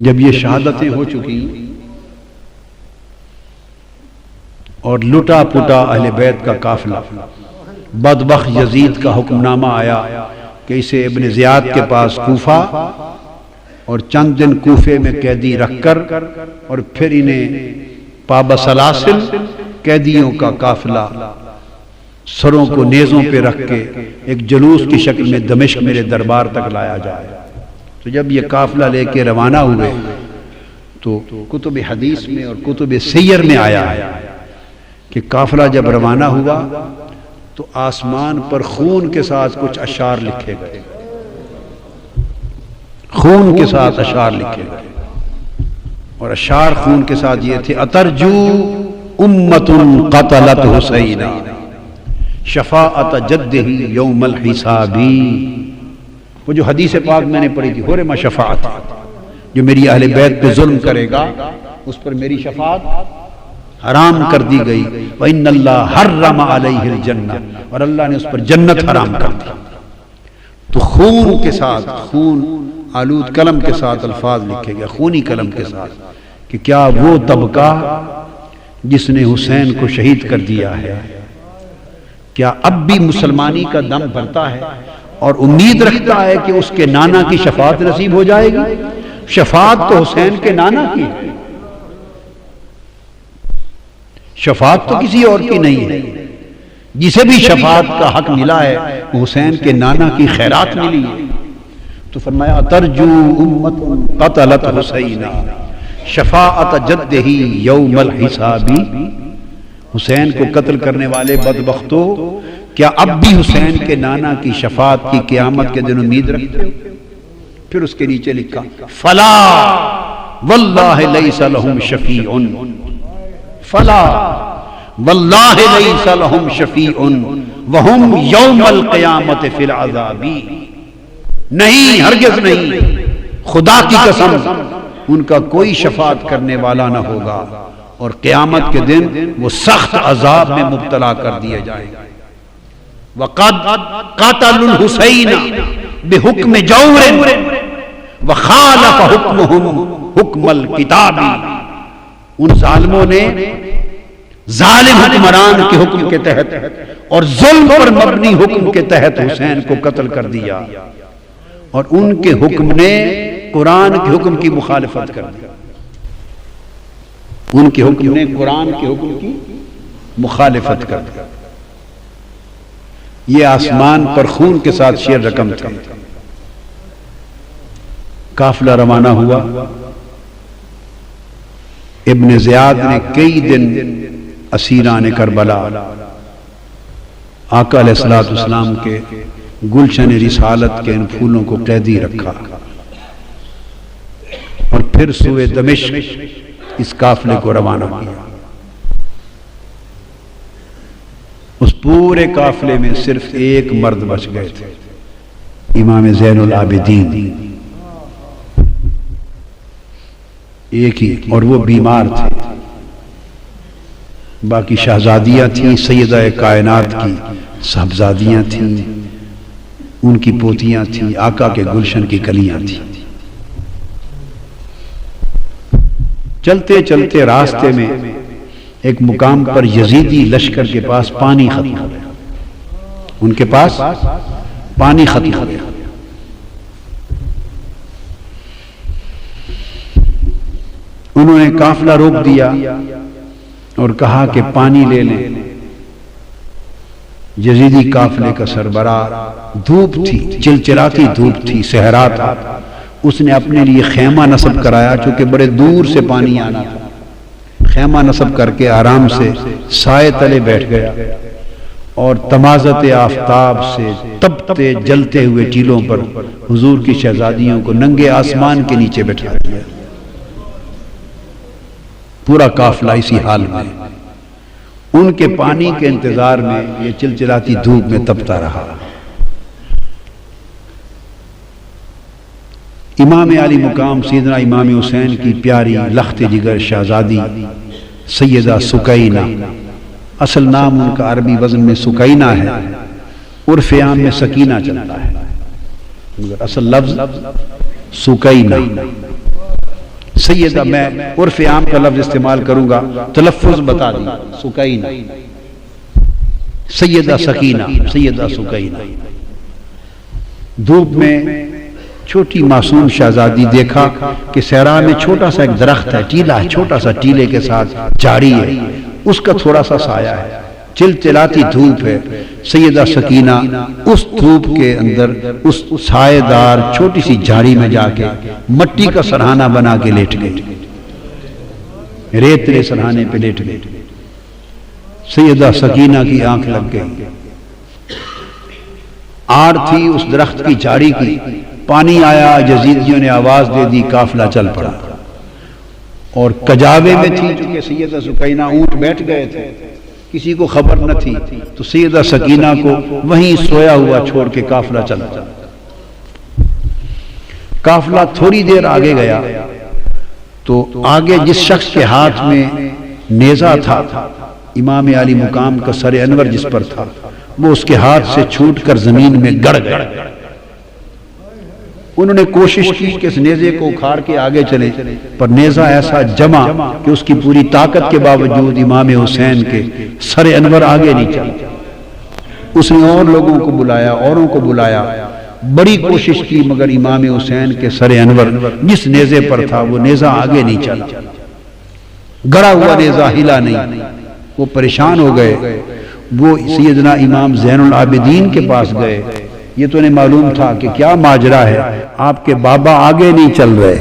جب یہ شہادتیں ہو چکی اور لٹا پٹا اہل بیت کا قافلہ، بدبخت یزید کا حکم نامہ آیا کہ اسے ابن زیاد کے پاس کوفہ اور چند دن کوفے میں قیدی رکھ کر اور پھر انہیں پابسلاسل قیدیوں کا قافلہ سروں کو نیزوں پہ رکھ کے ایک جلوس کی شکل میں دمشق میرے دربار تک لایا جائے۔ تو جب یہ قافلہ لے کے روانہ ہوئے تو کتب حدیث میں اور کتب سیر میں آیا ہے کہ قافلہ جب روانہ ہوا تو آسمان پر خون کے ساتھ کچھ اشعار لکھے گئے، خون کے ساتھ اشعار لکھے گئے، اور اشعار خون کے ساتھ یہ تھے: اترجو امت قتلت حسینا شفاعت جدہ یوم الحسابی۔ وہ جو حدیث پاک میں نے پڑھی تھی، حرم شفاعت، جو میری اہل بیت پہ ظلم کرے گا اس پر میری شفاعت حرام کر دی گئی۔ وَإِنَّ اللَّهَ حَرَّمَ عَلَيْهِ الْجَنَّةَ، اور اللہ نے اس پر جنت حرام کر دی۔ تو خون کے ساتھ، خون آلود قلم کے ساتھ الفاظ لکھے گئے، خونی قلم کے ساتھ، کہ کیا وہ طبقہ جس نے حسین کو شہید کر دیا ہے کیا اب بھی مسلمانی کا دم بھرتا ہے اور امید رکھتا ہے کہ اس کے نانا کی شفاعت نصیب ہو جائے گی؟ شفاعت تو حسین کے نانا کی ہے، شفاعت تو کسی اور کی نہیں ہے۔ جسے بھی شفاعت کا حق ملا ہے حسین کے نانا کی خیرات ملی ہے۔ تو فرمایا ترجو امت قتلت حسینا شفاعت جدہ یوم الحسابی، حسین کو قتل کرنے والے بدبختو، کیا اب بھی حسین کے نانا کی شفاعت کی قیامت کے دن امید رکھتے ہو؟ پھر اس کے نیچے لکھا فلا واللہ لیس لہم شفیع، فلا واللہ لیس لہم شفیع وہم یوم القیامت فی العذاب، نہیں، ہرگز نہیں، خدا کی قسم ان کا کوئی شفاعت کرنے والا نہ ہوگا اور قیامت کے دن وہ سخت عذاب میں مبتلا کر دیے جائیں گے۔ وَقَدْ قَتَلُوا الْحُسَيْنَ بِحُکْمِ جَوْرٍ وَخَالَفَ حُکْمُهُمْ حُکْمَ الْکِتَابِ، ان ظالموں نے ظالم حکمران کے حکم کے تحت اور ظلم پر مبنی حکم کے تحت حسین کو قتل کر دیا، اور ان کے حکم نے قرآن کے حکم کی مخالفت کر دی، ان کے حکم نے قرآن کے حکم کی مخالفت کر دی۔ یہ آسمان پر خون کے ساتھ شیر رقم تھے۔ قافلہ روانہ ہوا، ابن زیاد نے کئی دن اسیران کربلا آقا علیہ السلام کے گلشن رسالت کے ان پھولوں کو قیدی رکھا، اور پھر سوئے دمشق اس قافلے کو روانہ کیا۔ اس پورے قافلے میں صرف ایک مرد بچ گئے تھے، امام زین العابدین، ایک ہی، اور وہ بیمار تھے۔ باقی شہزادیاں تھیں، سیدہ کائنات کی صاحبزادیاں تھیں، ان کی پوتیاں تھیں، آقا کے گلشن کی کلیاں تھیں۔ چلتے چلتے راستے میں ایک مقام پر یزیدی لشکر کے پاس پانی ختم ہو گیا، ان کے پاس پانی ختم ہو گیا۔ انہوں نے قافلہ روک دیا اور کہا کہ پانی لے لیں۔ یزیدی قافلے کا سربراہ، دھوپ تھی، چلچلاتی دھوپ تھی، صحرا تھا، اس نے اپنے لیے خیمہ نصب کرایا، چونکہ بڑے دور سے پانی آنا تھا۔ خیمہ نصب کر کے آرام سے سائے تلے بیٹھ گیا اور تمازت آفتاب سے تپتے جلتے ہوئے ٹیلوں پر حضور کی شہزادیوں کو ننگے آسمان کے نیچے بٹھا دیا۔ پورا قافلہ اسی حال میں، ان کے پانی کے انتظار میں یہ چلچلاتی دھوپ میں تپتا رہا۔ امام علی مقام سیدنا امام حسین کی پیاری لخت جگر شہزادی سیدہ سکینہ، اصل نام ان کا عربی وزن میں سکینہ ہے، عرف عام میں سکینہ چلتا ہے، اصل لفظ سکینہ۔ سیدہ، میں عرف عام کا لفظ استعمال کروں گا، تلفظ بتا دی، سکینہ، سیدہ سکینہ، سیدہ سکینہ۔ دھوپ میں چھوٹی معصوم شہزادی دیکھا کہ صحرا میں چھوٹا سا ایک درخت ہے، ٹیلا ہے، چھوٹا سا ٹیلے کے ساتھ جھاڑی ہے، اس کا تھوڑا سا سایہ ہے، چلچلاتی دھوپ ہے۔ سیدہ سکینہ اس دھوپ کے اندر اس سایہ دار چھوٹی سی جھاڑی میں جا کے مٹی کا سرہانہ بنا کے لیٹ گئی، ریتلے سرہانے پہ لیٹ گئی۔ سیدہ سکینہ کی آنکھ لگ گئی، آڑ تھی اس درخت کی جھاڑی کی، پانی آیا، یزیدیوں نے آواز دے دی، قافلہ چل پڑا، اور کجاوے میں تھی چونکہ سیدہ سکینہ، اونٹ بیٹھ گئے تھے، کسی کو خبر نہ تھی، تو سیدہ سکینہ کو وہیں سویا ہوا چھوڑ کے قافلہ چلا۔ قافلہ تھوڑی دیر آگے گیا تو آگے جس شخص کے ہاتھ میں نیزہ تھا، امام عالی مقام کا سر انور جس پر تھا، وہ اس کے ہاتھ سے چھوٹ کر زمین میں گڑ گئے۔ انہوں نے کوشش کی کہ اس نیزے کو اکھاڑ کے آگے چلے، پر نیزہ ایسا جمع کہ اس کی پوری طاقت کے باوجود امام حسین کے سر انور آگے نہیں چلا۔ اس نے اور لوگوں کو بلایا، اوروں کو بلایا، بڑی کوشش کی، مگر امام حسین کے سر انور جس نیزے پر تھا وہ نیزہ آگے نہیں چلا، گڑا ہوا نیزہ ہلا نہیں۔ وہ پریشان ہو گئے، وہ سیدنا امام زین العابدین کے پاس گئے۔ یہ تو انہیں معلوم تھا کہ کیا ماجرا ہے، آپ کے بابا آگے نہیں چل رہے،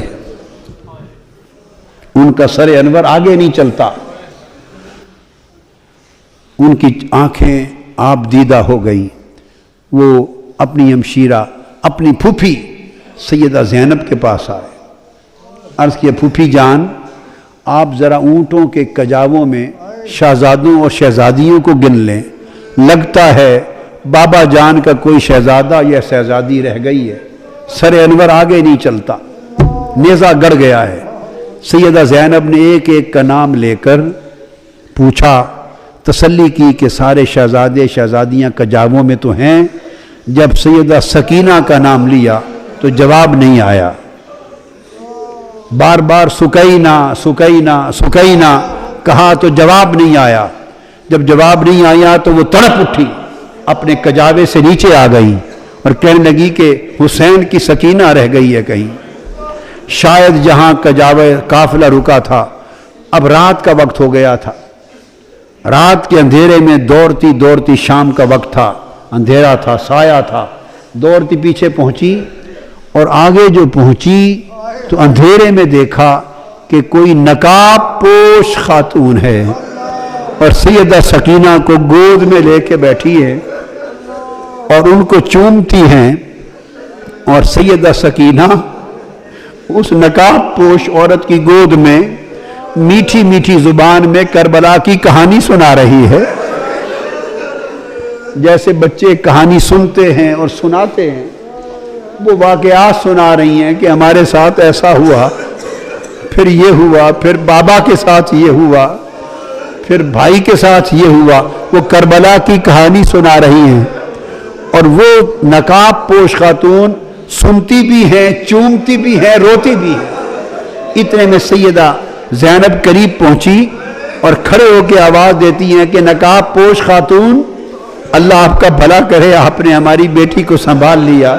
ان کا سر انور آگے نہیں چلتا۔ ان کی آنکھیں آپ دیدہ ہو گئیں۔ وہ اپنی ہمشیرہ، اپنی پھوپھی سیدہ زینب کے پاس آئے، عرض کیا پھوپھی جان، آپ ذرا اونٹوں کے کجاووں میں شہزادوں اور شہزادیوں کو گن لیں، لگتا ہے بابا جان کا کوئی شہزادہ یا شہزادی رہ گئی ہے، سر انور آگے نہیں چلتا، نیزہ گڑ گیا ہے۔ سیدہ زینب نے ایک ایک کا نام لے کر پوچھا، تسلی کی کہ سارے شہزادے شہزادیاں کجاووں میں تو ہیں۔ جب سیدہ سکینہ کا نام لیا تو جواب نہیں آیا، بار بار سکینہ سکینہ سکینہ کہا تو جواب نہیں آیا۔ جب جواب نہیں آیا تو وہ تڑپ اٹھی، اپنے کجاوے سے نیچے آ گئی اور کہنے لگی کہ حسین کی سکینہ رہ گئی ہے کہیں۔ شاید جہاں کجاوے قافلہ رکا تھا، اب رات کا وقت ہو گیا تھا، رات کے اندھیرے میں دوڑتی دوڑتی، شام کا وقت تھا، اندھیرا تھا، سایہ تھا، دوڑتی پیچھے پہنچی، اور آگے جو پہنچی تو اندھیرے میں دیکھا کہ کوئی نقاب پوش خاتون ہے اور سیدہ سکینہ کو گود میں لے کے بیٹھی ہے اور ان کو چومتی ہیں، اور سیدہ سکینہ اس نقاب پوش عورت کی گود میں میٹھی میٹھی زبان میں کربلا کی کہانی سنا رہی ہے، جیسے بچے کہانی سنتے ہیں اور سناتے ہیں، وہ واقعات سنا رہی ہیں کہ ہمارے ساتھ ایسا ہوا، پھر یہ ہوا، پھر بابا کے ساتھ یہ ہوا، پھر بھائی کے ساتھ یہ ہوا۔ وہ کربلا کی کہانی سنا رہی ہیں، اور وہ نقاب پوش خاتون سنتی بھی ہیں، چومتی بھی ہیں، روتی بھی ہیں۔ اتنے میں سیدہ زینب قریب پہنچی اور کھڑے ہو کے آواز دیتی ہیں کہ نقاب پوش خاتون، اللہ آپ کا بھلا کرے، آپ نے ہماری بیٹی کو سنبھال لیا،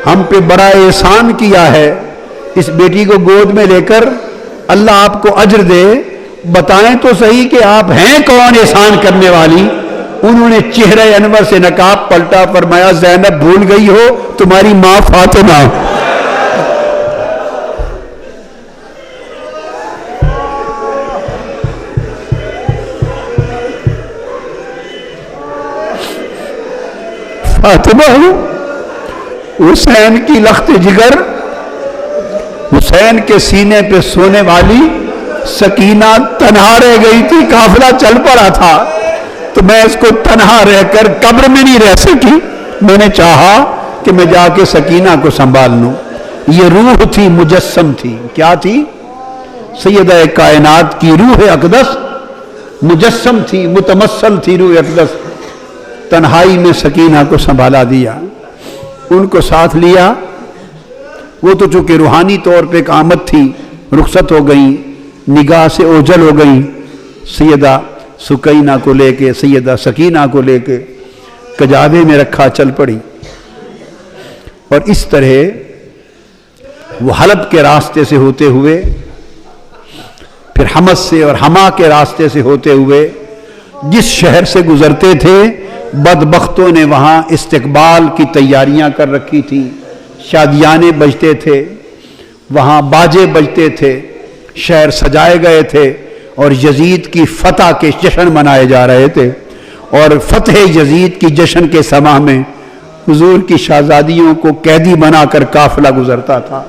ہم پہ بڑا احسان کیا ہے، اس بیٹی کو گود میں لے کر اللہ آپ کو اجر دے، بتائیں تو صحیح کہ آپ ہیں کون احسان کرنے والی۔ انہوں نے چہرہ انور سے نقاب پلٹا، فرمایا زینب بھول گئی ہو تمہاری ماں فاطمہ۔ فاطمہ حسین کی لخت جگر، حسین کے سینے پہ سونے والی سکینہ تنہا رہ گئی تھی، قافلہ چل پڑا تھا، تو میں اس کو تنہا رہ کر قبر میں نہیں رہ سکی، میں نے چاہا کہ میں جا کے سکینہ کو سنبھال لوں۔ یہ روح تھی، مجسم تھی، کیا تھی؟ سیدہ کائنات کی روح اقدس مجسم تھی، متمثل تھی روح اقدس۔ تنہائی میں سکینہ کو سنبھالا دیا، ان کو ساتھ لیا۔ وہ تو چونکہ روحانی طور پہ ایک آمد تھی، رخصت ہو گئیں، نگاہ سے اوجھل ہو گئیں، سیدہ سکینہ کو لے کے، سیدہ سکینہ کو لے کے کجاوے میں رکھا چل پڑی۔ اور اس طرح وہ حلب کے راستے سے ہوتے ہوئے، پھر حمص سے اور حما کے راستے سے ہوتے ہوئے جس شہر سے گزرتے تھے، بدبختوں نے وہاں استقبال کی تیاریاں کر رکھی تھیں، شادیانے بجتے تھے، وہاں باجے بجتے تھے، شہر سجائے گئے تھے، اور یزید کی فتح کے جشن منائے جا رہے تھے۔ اور فتح یزید کی جشن کے سماں میں حضور کی شہزادیوں کو قیدی بنا کر قافلہ گزرتا تھا،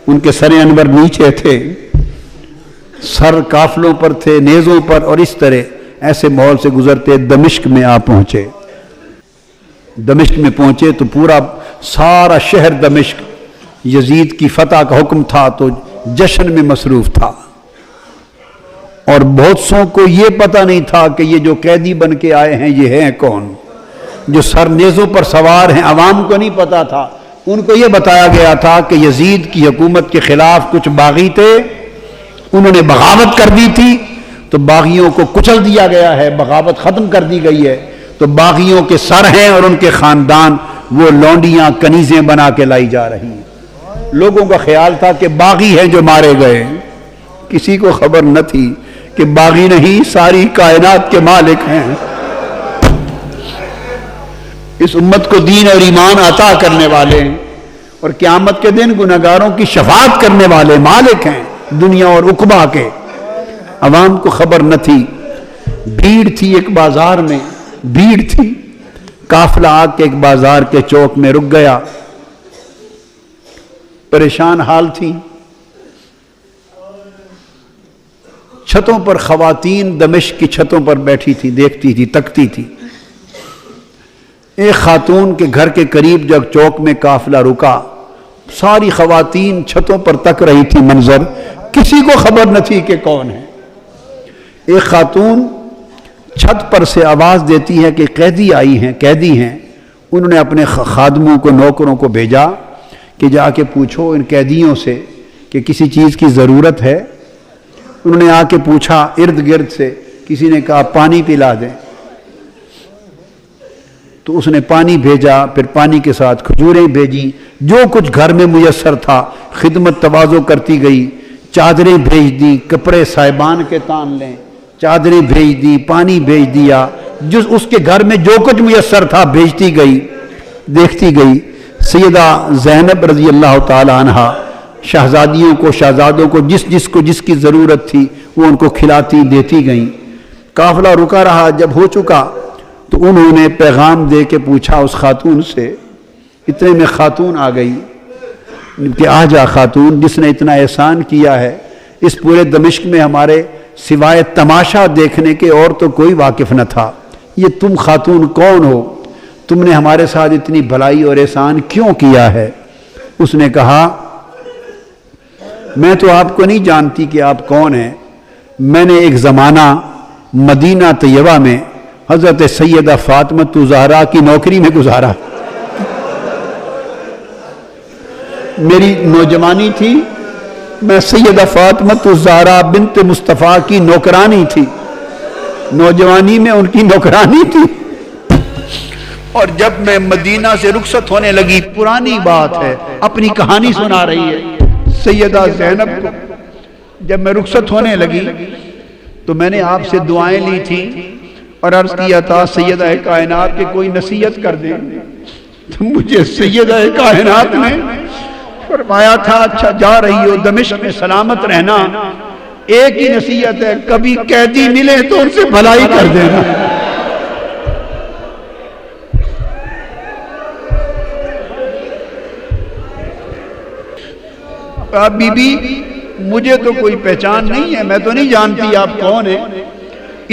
ان کے سر انور نیچے تھے، سر قافلوں پر تھے، نیزوں پر، اور اس طرح ایسے ماحول سے گزرتے دمشق میں آ پہنچے۔ دمشق میں پہنچے تو پورا سارا شہر دمشق یزید کی فتح کا حکم تھا تو جشن میں مصروف تھا، اور بہت سوں کو یہ پتہ نہیں تھا کہ یہ جو قیدی بن کے آئے ہیں یہ ہیں کون، جو سر نیزوں پر سوار ہیں عوام کو نہیں پتا تھا۔ ان کو یہ بتایا گیا تھا کہ یزید کی حکومت کے خلاف کچھ باغی تھے، انہوں نے بغاوت کر دی تھی، تو باغیوں کو کچل دیا گیا ہے، بغاوت ختم کر دی گئی ہے، تو باغیوں کے سر ہیں اور ان کے خاندان وہ لونڈیاں کنیزیں بنا کے لائی جا رہی ہیں۔ لوگوں کا خیال تھا کہ باغی ہیں جو مارے گئے، کسی کو خبر نہ تھی کہ باغی نہیں، ساری کائنات کے مالک ہیں، اس امت کو دین اور ایمان عطا کرنے والے ہیں، اور قیامت کے دن گنہگاروں کی شفاعت کرنے والے مالک ہیں دنیا اور عقبا کے۔ عوام کو خبر نہ تھی، بھیڑ تھی ایک بازار میں، بھیڑ تھی، قافلہ آ کے ایک بازار کے چوک میں رک گیا، پریشان حال تھی، چھتوں پر خواتین دمشق کی چھتوں پر بیٹھی تھی، دیکھتی تھی، تکتی تھی۔ ایک خاتون کے گھر کے قریب جب چوک میں قافلہ رکا، ساری خواتین چھتوں پر تک رہی تھی منظر، کسی کو خبر نہ تھی کہ کون ہے۔ ایک خاتون چھت پر سے آواز دیتی ہے کہ قیدی آئی ہیں، قیدی ہیں۔ انہوں نے اپنے خادموں کو، نوکروں کو بھیجا کہ جا کے پوچھو ان قیدیوں سے کہ کسی چیز کی ضرورت ہے۔ انہوں نے آ کے پوچھا ارد گرد سے، کسی نے کہا پانی پلا دیں، تو اس نے پانی بھیجا، پھر پانی کے ساتھ کھجوریں بھیجی، جو کچھ گھر میں میسر تھا، خدمت تواضع کرتی گئی، چادریں بھیج دی، کپڑے صاحبان کے تان لیں، چادریں بھیج دی، پانی بھیج دیا، جس اس کے گھر میں جو کچھ میسر تھا بھیجتی گئی، دیکھتی گئی۔ سیدہ زینب رضی اللہ تعالی عنہا شہزادیوں کو، شہزادوں کو جس کی ضرورت تھی وہ ان کو کھلاتی دیتی گئیں۔ قافلہ رکا رہا، جب ہو چکا تو انہوں نے پیغام دے کے پوچھا اس خاتون سے، اتنے میں خاتون آ گئی کہ آ جا خاتون، جس نے اتنا احسان کیا ہے، اس پورے دمشق میں ہمارے سوائے تماشا دیکھنے کے اور تو کوئی واقف نہ تھا، یہ تم خاتون کون ہو؟ تم نے ہمارے ساتھ اتنی بھلائی اور احسان کیوں کیا ہے؟ اس نے کہا میں تو آپ کو نہیں جانتی کہ آپ کون ہیں، میں نے ایک زمانہ مدینہ طیبہ میں حضرت سیدہ فاطمہ زہرا کی نوکری میں گزارا، میری نوجوانی تھی، میں سیدہ فاطمہ زہرا بنت مصطفیٰ کی نوکرانی تھی، نوجوانی میں ان کی نوکرانی تھی، اور جب میں مدینہ سے رخصت ہونے لگی، پرانی بات ہے، اپنی کہانی سنا رہی ہے سیدہ زینب کو، جب میں رخصت ہونے لگی تو میں نے آپ سے دعائیں لی تھی اور عرض کیا تھا سیدہ کائنات کے کوئی نصیحت کر دیں، تو مجھے سیدہ کائنات نے فرمایا تھا اچھا جا رہی ہو دمشق میں سلامت رہنا، ایک ہی نصیحت ہے، کبھی قیدی ملے تو ان سے بھلائی کر دینا۔ بی بی مجھے تو کوئی پہچان نہیں ہے، میں تو نہیں جانتی آپ کون ہیں،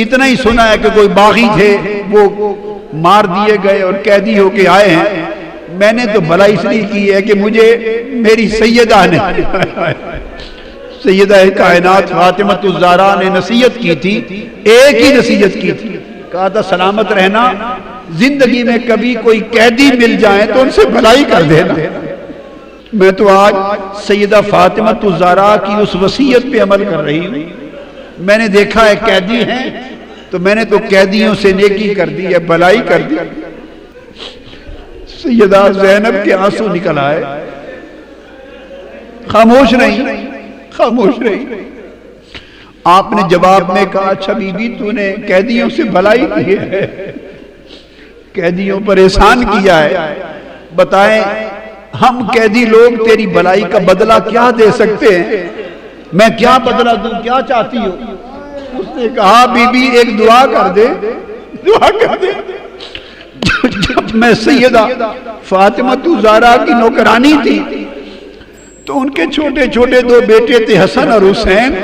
اتنا ہی سنا ہے کہ کوئی باغی تھے وہ مار دیے گئے اور قیدی ہو کے آئے ہیں، میں نے تو بھلائی اس لیے کی ہے کہ مجھے میری سیدہ نے، سیدہ کائنات فاطمہ الزہرا نے نصیحت کی تھی، ایک ہی نصیحت کی تھی، کہا تھا سلامت رہنا، زندگی میں کبھی کوئی قیدی مل جائیں تو ان سے بھلائی کر دینا۔ میں تو آج سیدہ فاطمہ الزہرا کی اس وصیت پہ عمل کر رہی ہوں. میں نے دیکھا ہے قیدی ہیں تو میں نے تو قیدیوں سے نیکی کر دی ہے، بھلائی کر دی. سیدہ زینب کے آنسو نکل آئے، خاموش رہی، خاموش رہی. آپ نے جواب میں کہا اچھا بی بی تو نے قیدیوں سے بھلائی کی ہے، قیدیوں پر احسان کیا ہے، بتائیں ہم قیدی لوگ تیری بھلائی کا بدلہ کیا دے سکتے ہیں؟ میں کیا بدلہ دوں، کیا چاہتی ہو؟ اس نے کہا بی بی ایک دعا کر دے، دعا کر دے. جب میں سیدہ فاطمہ الزہرا کی نوکرانی تھی تو ان کے چھوٹے چھوٹے دو بیٹے تھے، حسن اور حسین،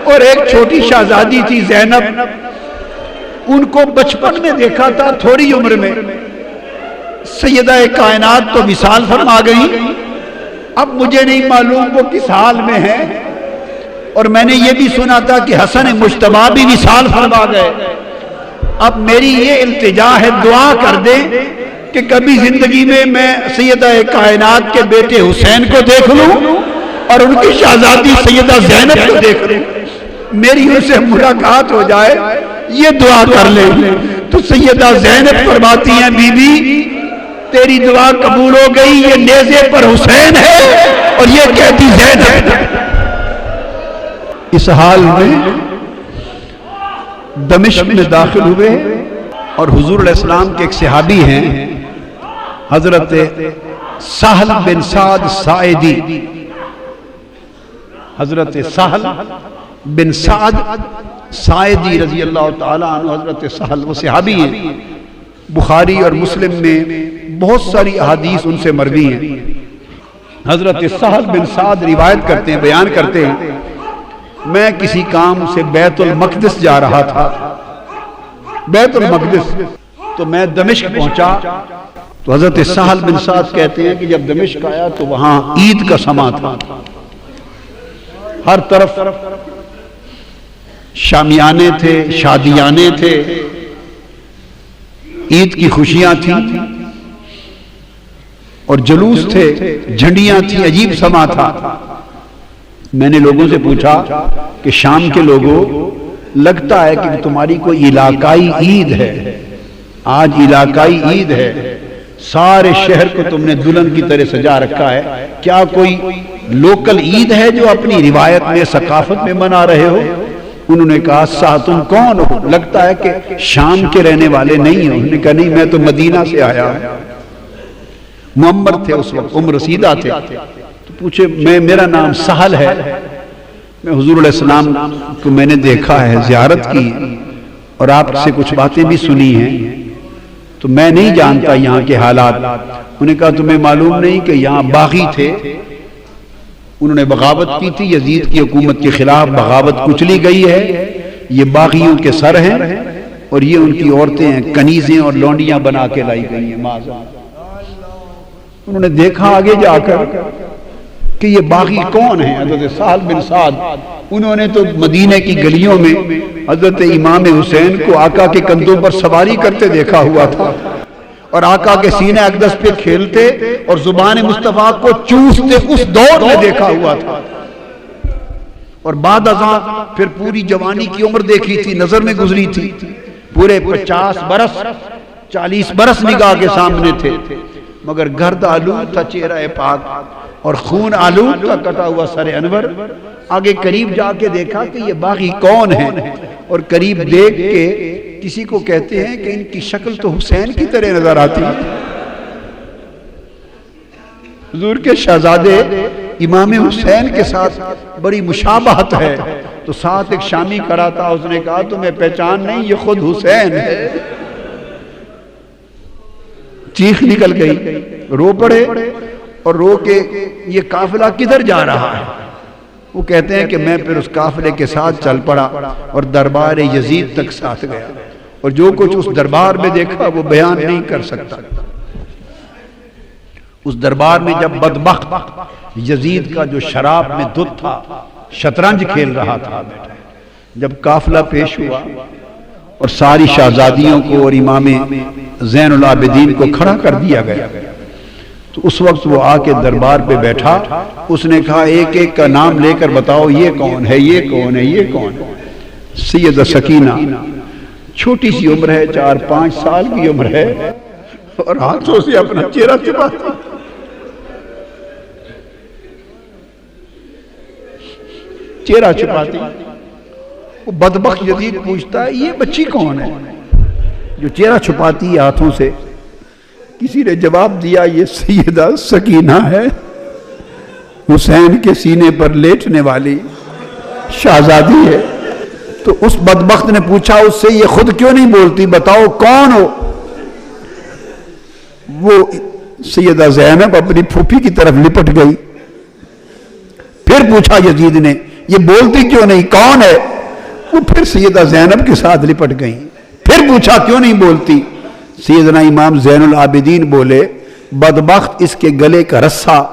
اور ایک چھوٹی شہزادی تھی زینب. ان کو بچپن میں دیکھا تھا، تھوڑی عمر میں. سیدہ کائنات تو وصال فرما گئی، اب مجھے نہیں معلوم وہ کس حال میں ہے. اور میں نے یہ بھی سنا تھا کہ حسن مجتبیٰ بھی وصال فرما گئے. اب میری یہ التجا ہے، دعا کر دیں کہ کبھی زندگی میں سیدہ کائنات کے بیٹے حسین کو دیکھ لوں اور ان کی شہزادی سیدہ زینب کو دیکھ لوں، میری ان سے ملاقات ہو جائے، یہ دعا کر لیں. تو سیدہ زینب فرماتی ہیں بی بی تیری دعا قبول ہو گئی، یہ نیزے پر حسین ہے اور یہ کہتی زینب. اس حال میں دمشق میں داخل ہوئے اور حضور علیہ السلام کے ایک صحابی ہیں حضرت سہل بن سعد ساعدی. حضرت سہل بن سعد ساعدی رضی اللہ تعالیٰ عنہ، حضرت سہل وہ صحابی ہیں. بخاری اور مسلم میں بہت ساری احادیث ان سے مروی ہیں. حضرت سہل بن سعد روایت کرتے ہیں، بیان کرتے ہیں میں کسی کام سے بیت المقدس جا رہا تھا، بیت المقدس. تو میں دمشق پہنچا تو حضرت سہل بن سعد کہتے ہیں کہ جب دمشق آیا تو وہاں عید کا سما تھا، ہر طرف شامیانے تھے، شادیانے تھے، عید کی خوشیاں تھیں اور جلوس تھے، جھنڈیاں تھیں، عجیب سما تھا. میں نے لوگوں سے پوچھا کہ شام کے لوگوں لگتا ہے کہ تمہاری کوئی علاقائی عید ہے، آج علاقائی عید ہے، سارے شہر کو تم نے دلہن کی طرح سجا رکھا ہے، کیا کوئی لوکل عید ہے جو اپنی روایت میں ثقافت میں منا رہے ہو؟ انہوں نے کہا تم کون ہو؟ لگتا ہے کہ شام کے رہنے والے نہیں ہو. انہوں نے کہا نہیں میں تو مدینہ سے آیا ہوں. معمر تھے اس وقت، عمر رسیدہ تھے. تو پوچھے میرا نام سہل ہے، میں حضور علیہ السلام کو میں نے دیکھا ہے، زیارت کی اور آپ سے کچھ باتیں بھی سنی ہیں، تو میں نہیں جانتا یہاں کے حالات. انہوں نے کہا تمہیں معلوم نہیں کہ یہاں باغی تھے، انہوں نے بغاوت کی تھی، یزید کی حکومت کے خلاف بغاوت کچلی گئی ہے، یہ باغیوں کے سر ہیں اور یہ ان کی عورتیں ہیں، کنیزیں اور لونڈیاں بنا کے لائی گئی ہیں. انہوں نے دیکھا آگے جا کر کہ یہ باغی کون ہیں؟ حضرت سہل بن سعد. انہوں نے تو مدینے کی گلیوں میں حضرت امام حسین کو آقا کے کندھوں پر سواری کرتے دیکھا ہوا تھا اور آقا کے سینہ اقدس پہ کھیلتے اور زبان مصطفیٰ کو چوستے اس دور میں دیکھا ہوا تھا. اور بعد ازاں پھر پوری جوانی کی عمر دیکھی تھی، نظر میں گزری تھی، پورے 50 برس 40 برس نگاہ کے سامنے تھے، مگر گرد آلود تھا چہرہ پاک اور خون آلود کا کٹا ہوا سر انور. آگے قریب جا کے دیکھا کہ یہ باغی کون ہیں، اور قریب دیکھ کے کسی کو کہتے ہیں کہ ان کی شکل تو حسین کی طرح نظر آتی ہے. حضور کے شہزادے امام حسین کے ساتھ بڑی مشابہت ہے. تو ساتھ ایک شامی کھڑا تھا، اس نے کہا تمہیں پہچان نہیں، یہ خود حسین ہے. چیخ نکل گئی، رو پڑے اور رو کے یہ قافلہ کدھر جا رہا ہے؟ وہ کہتے ہیں کہ میں پھر اس قافلے کے ساتھ چل پڑا اور دربار یزید تک ساتھ گیا، اور جو کچھ اس دربار میں دیکھا وہ بیان نہیں کر سکتا. اس دربار میں جب بدبخت یزید کا جو شراب میں دھت تھا شطرنج کھیل رہا تھا، جب قافلہ پیش ہوا اور ساری شہزادیوں کو اور امام زین العابدین کو کھڑا کر دیا گیا تو اس وقت وہ آ کے دربار پہ بیٹھا، اس نے کہا ایک ایک کا نام لے کر بتاؤ، یہ کون ہے، یہ کون ہے، یہ کون ہے؟ سیدہ سکینہ چھوٹی سی عمر ہے، 4-5 سال کی عمر ہے، اور ہاتھوں سے اپنا چہرہ چھپاتی، چہرہ چھپاتی۔ وہ بدبخت یزید پوچھتا ہے یہ بچی کون ہے جو چہرہ چھپاتی ہے ہاتھوں سے؟ کسی نے جواب دیا یہ سیدہ سکینہ ہے، حسین کے سینے پر لیٹنے والی شہزادی ہے۔ تو اس بدبخت نے پوچھا اس سے یہ خود کیوں نہیں بولتی، بتاؤ کون ہو؟ وہ سیدہ زینب اپنی پھوپھی کی طرف لپٹ گئی۔ پھر پوچھا یزید نے یہ بولتی کیوں نہیں، کون ہے؟ وہ پھر سیدہ زینب کے ساتھ لپٹ گئی۔ پھر پوچھا کیوں نہیں بولتی؟ سیدنا امام زین العابدین بولے بدبخت اس کے گلے کا رسہ،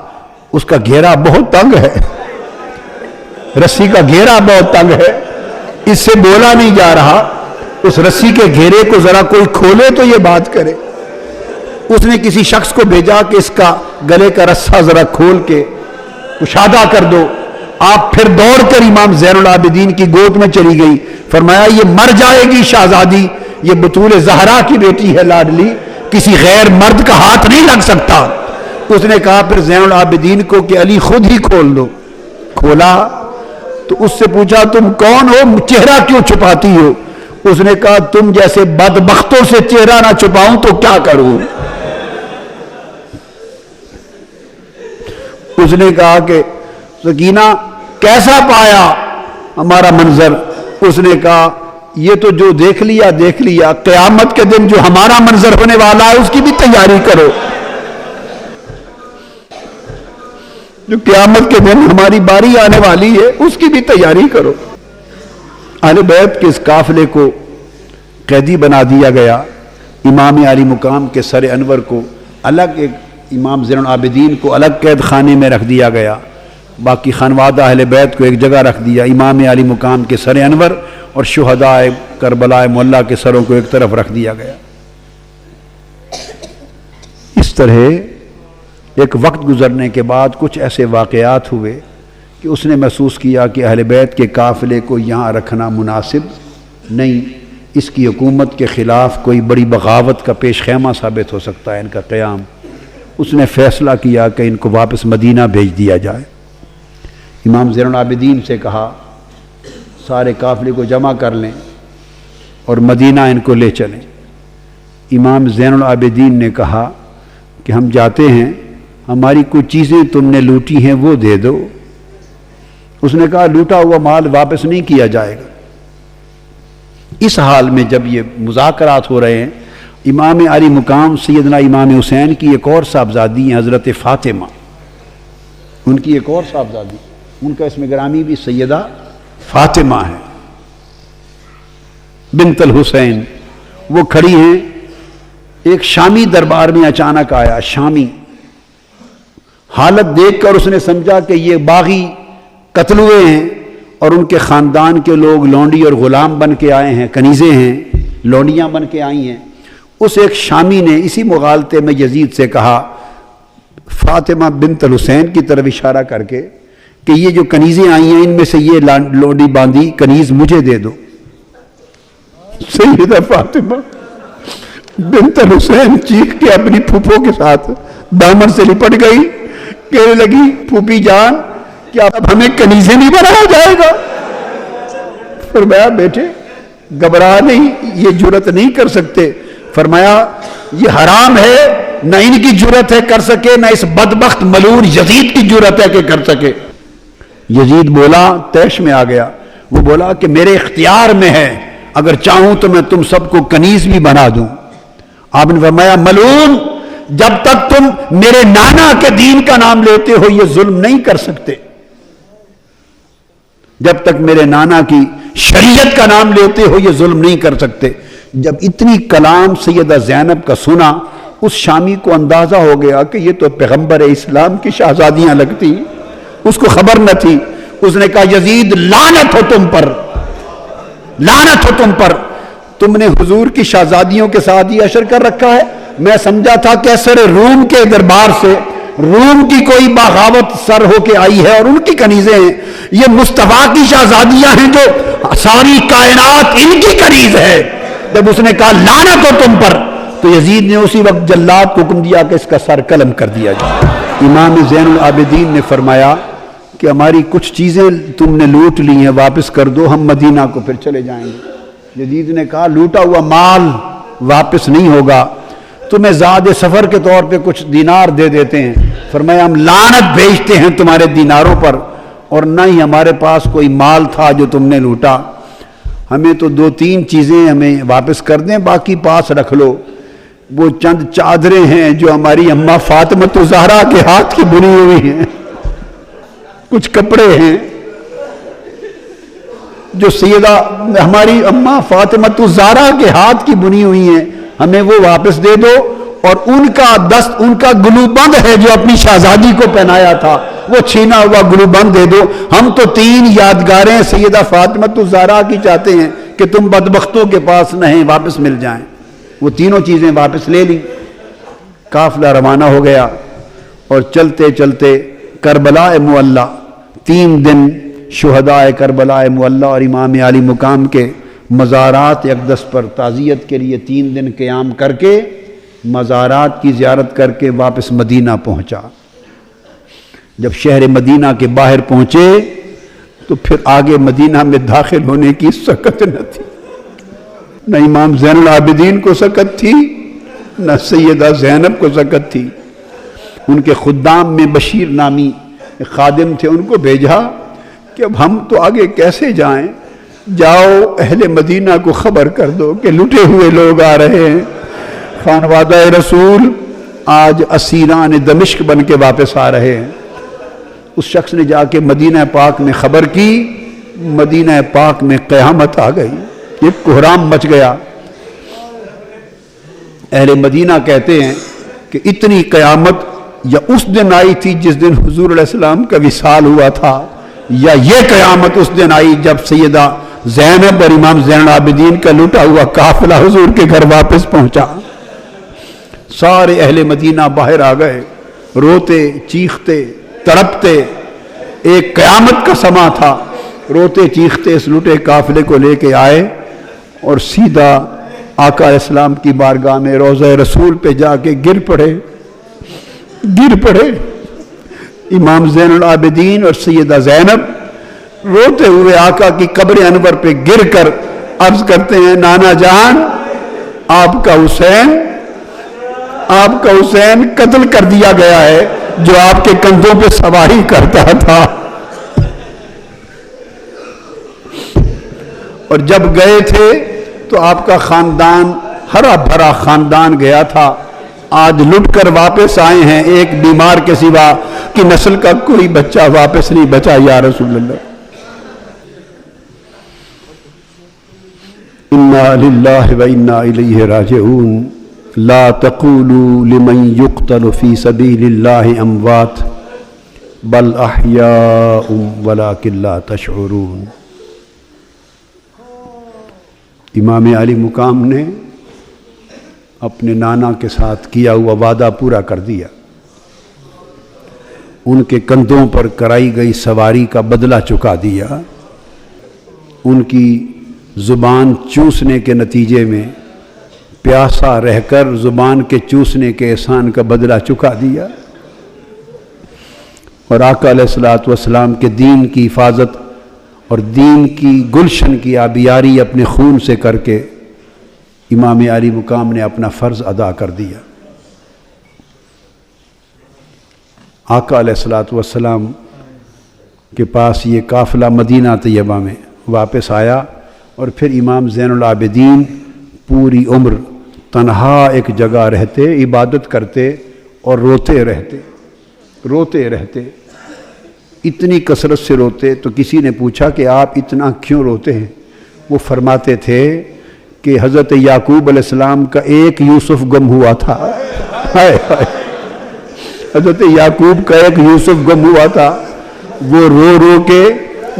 اس کا گھیرا بہت تنگ ہے، رسی کا گھیرا بہت تنگ ہے، اس سے بولا نہیں جا رہا، اس رسی کے گھیرے کو ذرا کوئی کھولے تو یہ بات کرے۔ اس نے کسی شخص کو بھیجا کہ اس کا گلے کا رسہ ذرا کھول کے کشادہ کر دو۔ آپ پھر دوڑ کر امام زین العابدین کی گود میں چلی گئی، فرمایا یہ مر جائے گی شہزادی، یہ بطول زہرا کی بیٹی ہے لاڈلی، کسی غیر مرد کا ہاتھ نہیں لگ سکتا۔ اس نے کہا پھر زین العابدین کو کہ علی خود ہی کھول دو۔ کھولا تو اس سے پوچھا تم کون ہو، چہرہ کیوں چھپاتی ہو؟ اس نے کہا تم جیسے بدبختوں سے چہرہ نہ چھپاؤں تو کیا کروں؟ اس نے کہا کہ سکینہ کیسا پایا ہمارا منظر؟ اس نے کہا یہ تو جو دیکھ لیا دیکھ لیا، قیامت کے دن جو ہمارا منظر ہونے والا ہے اس کی بھی تیاری کرو، جو قیامت کے دن ہماری باری آنے والی ہے اس کی بھی تیاری کرو۔ اہل بیت کے اس قافلے کو قیدی بنا دیا گیا، امام علی مقام کے سر انور کو الگ، ایک امام زین العابدین کو الگ قید خانے میں رکھ دیا گیا، باقی خانوادہ اہل بیت کو ایک جگہ رکھ دیا، امام علی مقام کے سر انور اور شہداء کربلا معلیٰ کے سروں کو ایک طرف رکھ دیا گیا۔ اس طرح ایک وقت گزرنے کے بعد کچھ ایسے واقعات ہوئے کہ اس نے محسوس کیا کہ اہل بیت کے قافلے کو یہاں رکھنا مناسب نہیں، اس کی حکومت کے خلاف کوئی بڑی بغاوت کا پیش خیمہ ثابت ہو سکتا ہے ان کا قیام۔ اس نے فیصلہ کیا کہ ان کو واپس مدینہ بھیج دیا جائے۔ امام زین العابدین سے کہا سارے قافلے کو جمع کر لیں اور مدینہ ان کو لے چلیں۔ امام زین العابدین نے کہا کہ ہم جاتے ہیں، ہماری کچھ چیزیں تم نے لوٹی ہیں وہ دے دو۔ اس نے کہا لوٹا ہوا مال واپس نہیں کیا جائے گا۔ اس حال میں جب یہ مذاکرات ہو رہے ہیں، امام علی مقام سیدنا امام حسین کی ایک اور صاحبزادی ہیں حضرت فاطمہ، ان کی ایک اور صاحبزادی، ان کا اسم گرامی بھی سیدہ فاطمہ ہے بنت الحسین، وہ کھڑی ہیں۔ ایک شامی دربار میں اچانک آیا، شامی، حالت دیکھ کر اس نے سمجھا کہ یہ باغی قتل ہوئے ہیں اور ان کے خاندان کے لوگ لونڈی اور غلام بن کے آئے ہیں، کنیزیں ہیں، لونڈیاں بن کے آئی ہیں۔ اس ایک شامی نے اسی مغالطے میں یزید سے کہا فاطمہ بنت الحسین کی طرف اشارہ کر کے کہ یہ جو کنیزیں آئی ہیں ان میں سے یہ لونڈی باندھی کنیز مجھے دے دو۔ سیدہ فاطمہ بنت الحسین چیخ کے اپنی پھوپھو کے ساتھ دامن سے لپٹ گئی، کہنے لگی پھوپھی جان کیا اب ہمیں کنیزیں نہیں بنایا جائے گا؟ فرمایا بیٹے گھبرا نہیں، یہ جرت نہیں کر سکتے۔ فرمایا یہ حرام ہے، نہ ان کی جرت ہے کر سکے، نہ اس بدبخت ملعون یزید کی جرت ہے کہ کر سکے۔ یزید بولا، طیش میں آ گیا، وہ بولا کہ میرے اختیار میں ہے، اگر چاہوں تو میں تم سب کو کنیز بھی بنا دوں۔ آپ نے فرمایا ملعون، جب تک تم میرے نانا کے دین کا نام لیتے ہو یہ ظلم نہیں کر سکتے، جب تک میرے نانا کی شریعت کا نام لیتے ہو یہ ظلم نہیں کر سکتے۔ جب اتنی کلام سیدہ زینب کا سنا، اس شامی کو اندازہ ہو گیا کہ یہ تو پیغمبر اسلام کی شہزادیاں لگتی، اس کو خبر نہ تھی۔ اس نے کہا یزید لعنت ہو تم پر، لعنت ہو تم پر، تم نے حضور کی شہزادیوں کے ساتھ یہ اشر کر رکھا ہے۔ میں سمجھا تھا کیسر روم کے دربار سے روم کی کوئی بغاوت سر ہو کے آئی ہے اور ان کی کنیزیں ہیں، یہ مصطفیٰ کی شہزادیاں ہیں جو ساری کائنات ان کی کنیز ہے۔ جب اس نے کہا لعنت ہو تم پر، تو یزید نے اسی وقت جلاد کو حکم دیا کہ اس کا سر قلم کر دیا جائے۔ امام زین العابدین نے فرمایا کہ ہماری کچھ چیزیں تم نے لوٹ لی ہیں، واپس کر دو، ہم مدینہ کو پھر چلے جائیں گے۔ یزید نے کہا لوٹا ہوا مال واپس نہیں ہوگا، تمہیں زاد سفر کے طور پہ کچھ دینار دے دیتے ہیں۔ فرمایا ہم لعنت بھیجتے ہیں تمہارے دیناروں پر، اور نہ ہی ہمارے پاس کوئی مال تھا جو تم نے لوٹا، ہمیں تو 2-3 چیزیں ہمیں واپس کر دیں، باقی پاس رکھ لو۔ وہ چند چادریں ہیں جو ہماری اماں فاطمہ الزہرا کے ہاتھ کی بنی ہوئی ہیں، کچھ کپڑے ہیں جو سیدہ ہماری اماں فاطمہ الزہرا کے ہاتھ کی بنی ہوئی ہیں، ہمیں وہ واپس دے دو، اور ان کا دست، ان کا گلوبند ہے جو اپنی شہزادی کو پہنایا تھا، وہ چھینا ہوا گلوبند دے دو۔ ہم تو 3 یادگاریں سیدہ فاطمہ الزہرا کی چاہتے ہیں کہ تم بدبختوں کے پاس نہیں، واپس مل جائیں۔ وہ تینوں چیزیں واپس لے لی، قافلہ روانہ ہو گیا، اور چلتے چلتے کربلا معلی 3 دن شہداء کربلا معلی اور امام علی مقام کے مزارات اقدس پر تعزیت کے لیے 3 دن قیام کر کے مزارات کی زیارت کر کے واپس مدینہ پہنچا۔ جب شہر مدینہ کے باہر پہنچے تو پھر آگے مدینہ میں داخل ہونے کی سکت نہ تھی، نہ امام زین العابدین کو سکت تھی، نہ سیدہ زینب کو سکت تھی۔ ان کے خدام میں بشیر نامی خادم تھے، ان کو بھیجا کہ اب ہم تو آگے کیسے جائیں، جاؤ اہل مدینہ کو خبر کر دو کہ لٹے ہوئے لوگ آ رہے ہیں، خانوادہ رسول آج اسیران دمشق بن کے واپس آ رہے ہیں۔ اس شخص نے جا کے مدینہ پاک میں خبر کی، مدینہ پاک میں قیامت آ گئی، ایک کوہرام مچ گیا۔ اہل مدینہ کہتے ہیں کہ اتنی قیامت یا اس دن آئی تھی جس دن حضور علیہ السلام کا وصال ہوا تھا، یا یہ قیامت اس دن آئی جب سیدہ زینب اور امام زین العابدین کا لوٹا ہوا قافلہ حضور کے گھر واپس پہنچا۔ سارے اہل مدینہ باہر آ گئے، روتے چیختے تڑپتے، ایک قیامت کا سما تھا، روتے چیختے اس لوٹے قافلے کو لے کے آئے اور سیدھا آقا علیہ السلام کی بارگاہ میں روضہ رسول پہ جا کے گر پڑے۔ امام زین العابدین اور سیدہ زینب روتے ہوئے آقا کی قبر انور پہ گر کر عرض کرتے ہیں نانا جان، آپ کا حسین قتل کر دیا گیا ہے جو آپ کے کندھوں پہ سواری کرتا تھا۔ اور جب گئے تھے تو آپ کا خاندان ہرا بھرا خاندان گیا تھا، آج لٹ کر واپس آئے ہیں، ایک بیمار کے سوا کی نسل کا کوئی بچہ واپس نہیں بچا یا رسول اللہ۔ انا للہ و انا الیہ راجعون لا تقولوا لمن يقتل في سبيل الله اموات بل احیاء ولكن لا تشعرون۔ امام علی مقام نے اپنے نانا کے ساتھ کیا ہوا وعدہ پورا کر دیا، ان کے کندھوں پر کرائی گئی سواری کا بدلہ چکا دیا، ان کی زبان چوسنے کے نتیجے میں پیاسا رہ کر زبان کے چوسنے کے احسان کا بدلہ چکا دیا، اور آقا علیہ الصلوۃ والسلام کے دین کی حفاظت اور دین کی گلشن کی آبیاری اپنے خون سے کر کے امام علی مقام نے اپنا فرض ادا کر دیا۔ آقا علیہ الصلوۃ والسلام کے پاس یہ قافلہ مدینہ طیبہ میں واپس آیا، اور پھر امام زین العابدین پوری عمر تنہا ایک جگہ رہتے، عبادت کرتے اور روتے رہتے، اتنی کثرت سے روتے۔ تو کسی نے پوچھا کہ آپ اتنا کیوں روتے ہیں؟ وہ فرماتے تھے کہ حضرت یعقوب علیہ السلام کا ایک یوسف گم ہوا تھا، حضرت یعقوب کا ایک یوسف گم ہوا تھا، وہ رو رو کے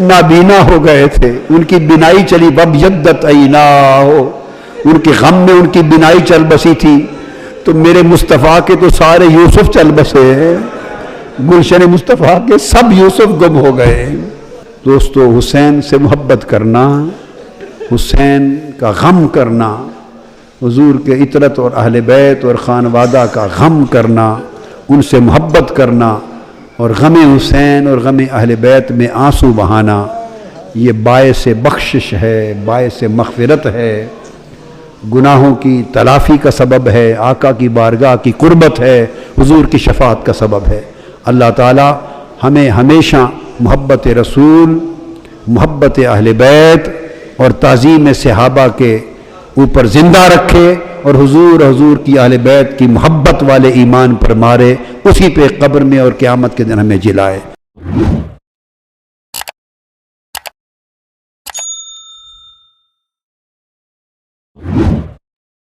نابینا ہو گئے تھے، ان کی بینائی چلی، وَابْيَضَّتْ عَيْنَاهُ، ان کے غم میں ان کی بینائی چل بسی تھی۔ تو میرے مصطفیٰ کے تو سارے یوسف چل بسے ہیں، گلشن مصطفیٰ کے سب یوسف گم ہو گئے۔ دوستو، حسین سے محبت کرنا، حسین کا غم کرنا، حضور کے عطرت اور اہل بیت اور خانوادہ کا غم کرنا، ان سے محبت کرنا اور غم حسین اور غم اہل بیت میں آنسو بہانا، یہ باعث بخشش ہے، باعث مغفرت ہے، گناہوں کی تلافی کا سبب ہے، آقا کی بارگاہ کی قربت ہے، حضور کی شفاعت کا سبب ہے۔ اللہ تعالی ہمیں ہمیشہ محبت رسول، محبت اہل بیت اور تعظیم صحابہ کے اوپر زندہ رکھے اور حضور کی اہل بیت کی محبت والے ایمان پر مارے، اسی پہ قبر میں اور قیامت کے دن ہمیں جلائے۔